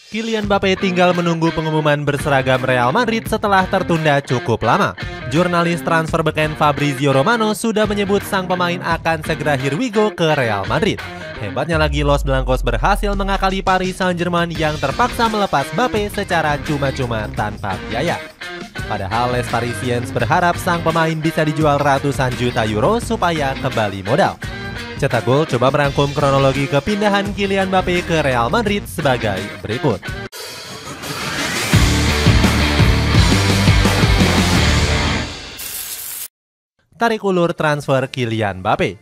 Kylian Mbappe tinggal menunggu pengumuman berseragam Real Madrid setelah tertunda cukup lama. Jurnalis transfer beken Fabrizio Romano sudah menyebut sang pemain akan segera hirwigo ke Real Madrid. Hebatnya lagi, Los Blancos berhasil mengakali Paris Saint-Germain yang terpaksa melepas Mbappe secara cuma-cuma tanpa biaya. Padahal Les Parisiens berharap sang pemain bisa dijual ratusan juta euro supaya kembali modal. Cetak Gol coba merangkum kronologi kepindahan Kylian Mbappe ke Real Madrid sebagai berikut. Tarik ulur transfer Kylian Mbappe.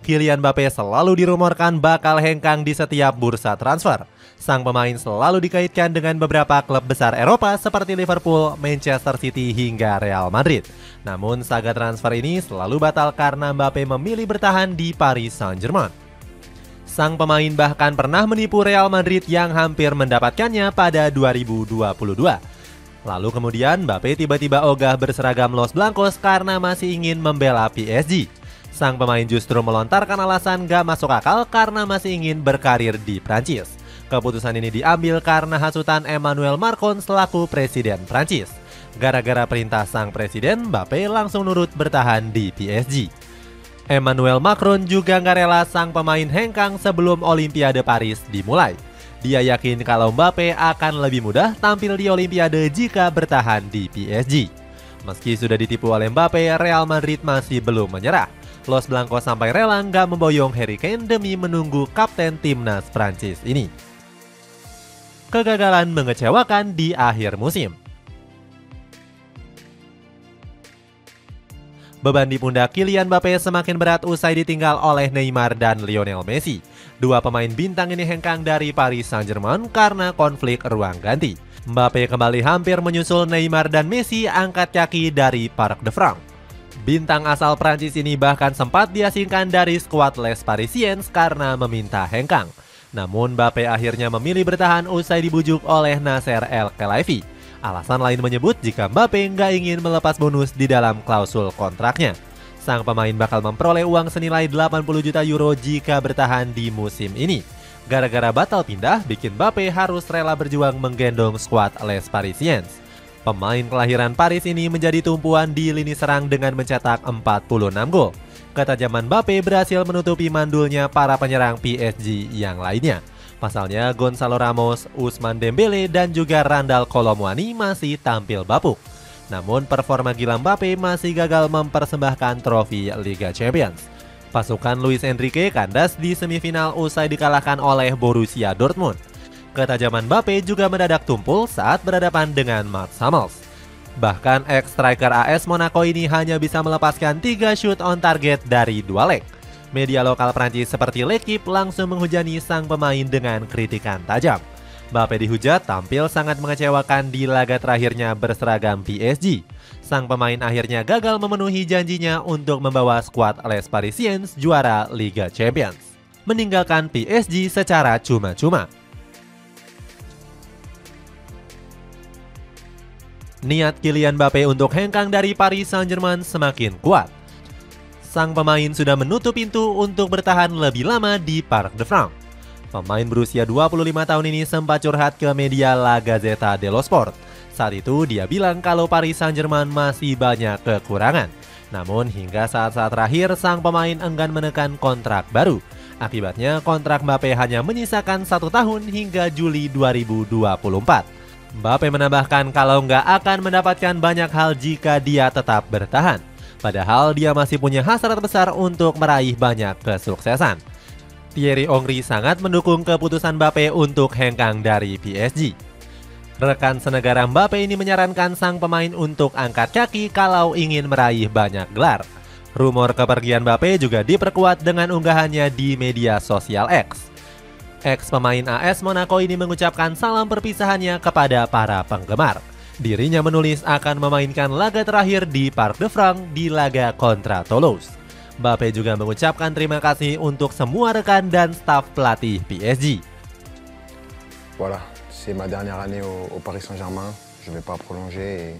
Kylian Mbappe selalu dirumorkan bakal hengkang di setiap bursa transfer. Sang pemain selalu dikaitkan dengan beberapa klub besar Eropa seperti Liverpool, Manchester City hingga Real Madrid. Namun saga transfer ini selalu batal karena Mbappe memilih bertahan di Paris Saint-Germain. Sang pemain bahkan pernah menipu Real Madrid yang hampir mendapatkannya pada 2022. Lalu kemudian Mbappe tiba-tiba ogah berseragam Los Blancos karena masih ingin membela PSG. Sang pemain justru melontarkan alasan gak masuk akal karena masih ingin berkarir di Prancis. Keputusan ini diambil karena hasutan Emmanuel Macron selaku Presiden Prancis. Gara-gara perintah sang presiden, Mbappe langsung nurut bertahan di PSG. Emmanuel Macron juga gak rela sang pemain hengkang sebelum Olimpiade Paris dimulai. Dia yakin kalau Mbappe akan lebih mudah tampil di Olimpiade jika bertahan di PSG. Meski sudah ditipu oleh Mbappe, Real Madrid masih belum menyerah. Los Blancos sampai rela nggak memboyong Harry Kane demi menunggu kapten timnas Prancis ini. Kegagalan mengecewakan di akhir musim. Beban di pundak Kylian Mbappe semakin berat usai ditinggal oleh Neymar dan Lionel Messi. Dua pemain bintang ini hengkang dari Paris Saint-Germain karena konflik ruang ganti. Mbappe kembali hampir menyusul Neymar dan Messi angkat kaki dari Parc de France. Bintang asal Prancis ini bahkan sempat diasingkan dari skuad Les Parisiens karena meminta hengkang. Namun Mbappe akhirnya memilih bertahan usai dibujuk oleh Nasser El Khelaifi. Alasan lain menyebut jika Mbappe nggak ingin melepas bonus di dalam klausul kontraknya. Sang pemain bakal memperoleh uang senilai 80 juta euro jika bertahan di musim ini. Gara-gara batal pindah, bikin Mbappe harus rela berjuang menggendong skuad Les Parisiens. Pemain kelahiran Paris ini menjadi tumpuan di lini serang dengan mencetak 46 gol. Ketajaman Mbappe berhasil menutupi mandulnya para penyerang PSG yang lainnya. Pasalnya Gonzalo Ramos, Ousmane Dembele, dan juga Randal Kolo Muani masih tampil bapuk. Namun performa gila Mbappe masih gagal mempersembahkan trofi Liga Champions. Pasukan Luis Enrique kandas di semifinal usai dikalahkan oleh Borussia Dortmund. Ketajaman Mbappe juga mendadak tumpul saat berhadapan dengan Mats Hummels. Bahkan ex-striker AS Monaco ini hanya bisa melepaskan 3 shoot on target dari 2 leg. Media lokal Prancis seperti L'Equipe langsung menghujani sang pemain dengan kritikan tajam. Mbappe dihujat tampil sangat mengecewakan di laga terakhirnya berseragam PSG. Sang pemain akhirnya gagal memenuhi janjinya untuk membawa skuad Les Parisiens juara Liga Champions, meninggalkan PSG secara cuma-cuma. Niat Kylian Mbappe untuk hengkang dari Paris Saint-Germain semakin kuat. Sang pemain sudah menutup pintu untuk bertahan lebih lama di Parc de France. Pemain berusia 25 tahun ini sempat curhat ke media La Gazzetta dello Sport. Saat itu dia bilang kalau Paris Saint-Germain masih banyak kekurangan. Namun hingga saat-saat terakhir sang pemain enggan menekan kontrak baru. Akibatnya kontrak Mbappe hanya menyisakan 1 tahun hingga Juli 2024. Mbappe menambahkan kalau nggak akan mendapatkan banyak hal jika dia tetap bertahan. Padahal dia masih punya hasrat besar untuk meraih banyak kesuksesan. Thierry Henry sangat mendukung keputusan Mbappe untuk hengkang dari PSG. Rekan senegara Mbappe ini menyarankan sang pemain untuk angkat kaki kalau ingin meraih banyak gelar. Rumor kepergian Mbappe juga diperkuat dengan unggahannya di media sosial X. Ex-pemain AS Monaco ini mengucapkan salam perpisahannya kepada para penggemar. Dirinya menulis akan memainkan laga terakhir di Parc de France di laga kontra Toulouse. Mbappe juga mengucapkan terima kasih untuk semua rekan dan staf pelatih PSG. Voilà, c'est ma dernière année au Paris Saint-Germain. Je vais pas prolonger.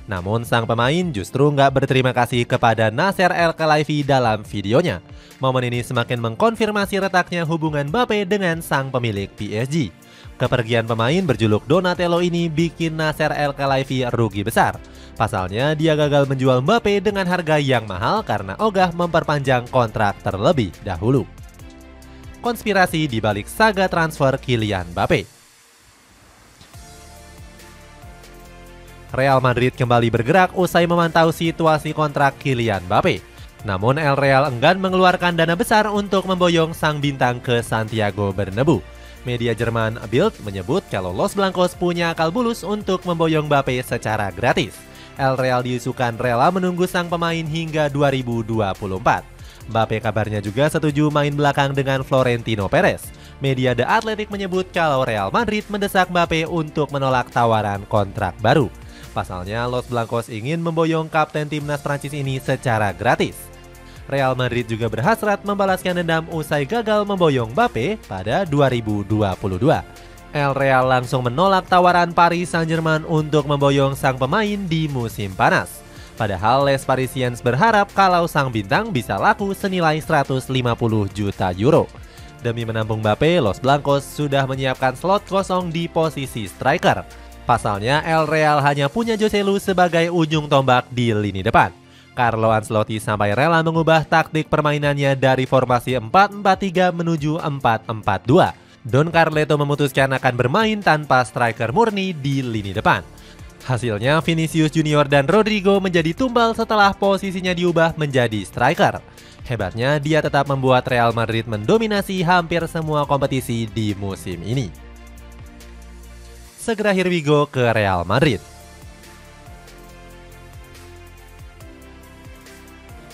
Namun sang pemain justru nggak berterima kasih kepada Nasser El-Khelaifi dalam videonya. Momen ini semakin mengkonfirmasi retaknya hubungan Mbappe dengan sang pemilik PSG. Kepergian pemain berjuluk Donatello ini bikin Nasser El-Khelaifi rugi besar. Pasalnya dia gagal menjual Mbappe dengan harga yang mahal karena ogah memperpanjang kontrak terlebih dahulu. Konspirasi di balik saga transfer Kylian Mbappe. Real Madrid kembali bergerak usai memantau situasi kontrak Kylian Mbappe. Namun El Real enggan mengeluarkan dana besar untuk memboyong sang bintang ke Santiago Bernabeu. Media Jerman Bild menyebut kalau Los Blancos punya akal bulus untuk memboyong Mbappe secara gratis. El Real diisukan rela menunggu sang pemain hingga 2024. Mbappe kabarnya juga setuju main belakang dengan Florentino Perez. Media The Athletic menyebut kalau Real Madrid mendesak Mbappe untuk menolak tawaran kontrak baru. Pasalnya, Los Blancos ingin memboyong kapten timnas Prancis ini secara gratis. Real Madrid juga berhasrat membalaskan dendam usai gagal memboyong Mbappe pada 2022. El Real langsung menolak tawaran Paris Saint-Germain untuk memboyong sang pemain di musim panas. Padahal Les Parisiens berharap kalau sang bintang bisa laku senilai 150 juta euro. Demi menampung Mbappe, Los Blancos sudah menyiapkan slot kosong di posisi striker. Pasalnya, El Real hanya punya José Lu sebagai ujung tombak di lini depan. Carlo Ancelotti sampai rela mengubah taktik permainannya dari formasi 4-4-3 menuju 4-4-2. Don Carleto memutuskan akan bermain tanpa striker murni di lini depan. Hasilnya, Vinicius Junior dan Rodrigo menjadi tumbal setelah posisinya diubah menjadi striker. Hebatnya, dia tetap membuat Real Madrid mendominasi hampir semua kompetisi di musim ini. Segera here we go ke Real Madrid.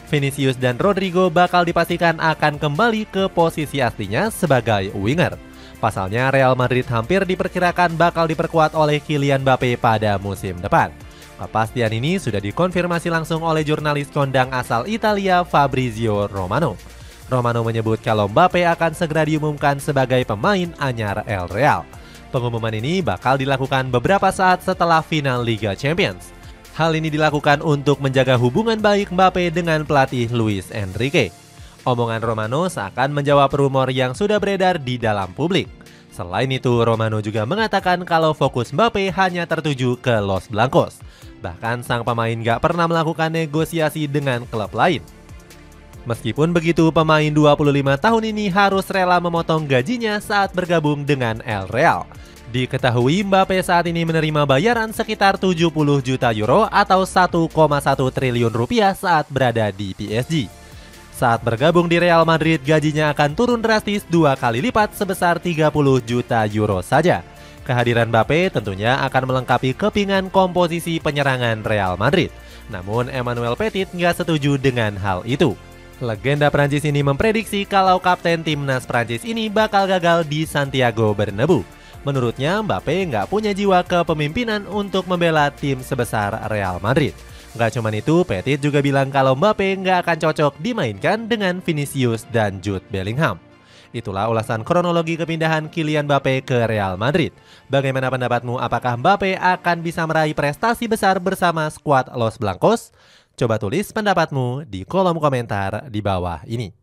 Vinicius dan Rodrigo bakal dipastikan akan kembali ke posisi aslinya sebagai winger. Pasalnya Real Madrid hampir diperkirakan bakal diperkuat oleh Kylian Mbappe pada musim depan. Kepastian ini sudah dikonfirmasi langsung oleh jurnalis kondang asal Italia Fabrizio Romano. Romano menyebut kalau Mbappe akan segera diumumkan sebagai pemain anyar El Real. Pengumuman ini bakal dilakukan beberapa saat setelah final Liga Champions. Hal ini dilakukan untuk menjaga hubungan baik Mbappe dengan pelatih Luis Enrique. Omongan Romano seakan menjawab rumor yang sudah beredar di dalam publik. Selain itu, Romano juga mengatakan kalau fokus Mbappe hanya tertuju ke Los Blancos. Bahkan sang pemain gak pernah melakukan negosiasi dengan klub lain. Meskipun begitu, pemain 25 tahun ini harus rela memotong gajinya saat bergabung dengan El Real. Diketahui Mbappe saat ini menerima bayaran sekitar 70 juta euro atau 1,1 triliun rupiah saat berada di PSG. Saat bergabung di Real Madrid, gajinya akan turun drastis 2 kali lipat sebesar 30 juta euro saja. Kehadiran Mbappe tentunya akan melengkapi kepingan komposisi penyerangan Real Madrid. Namun Emmanuel Petit nggak setuju dengan hal itu. Legenda Prancis ini memprediksi kalau kapten timnas Prancis ini bakal gagal di Santiago Bernabeu. Menurutnya, Mbappe nggak punya jiwa kepemimpinan untuk membela tim sebesar Real Madrid. Nggak cuma itu, Petit juga bilang kalau Mbappe nggak akan cocok dimainkan dengan Vinicius dan Jude Bellingham. Itulah ulasan kronologi kepindahan Kylian Mbappe ke Real Madrid. Bagaimana pendapatmu? Apakah Mbappe akan bisa meraih prestasi besar bersama skuad Los Blancos? Coba tulis pendapatmu di kolom komentar di bawah ini.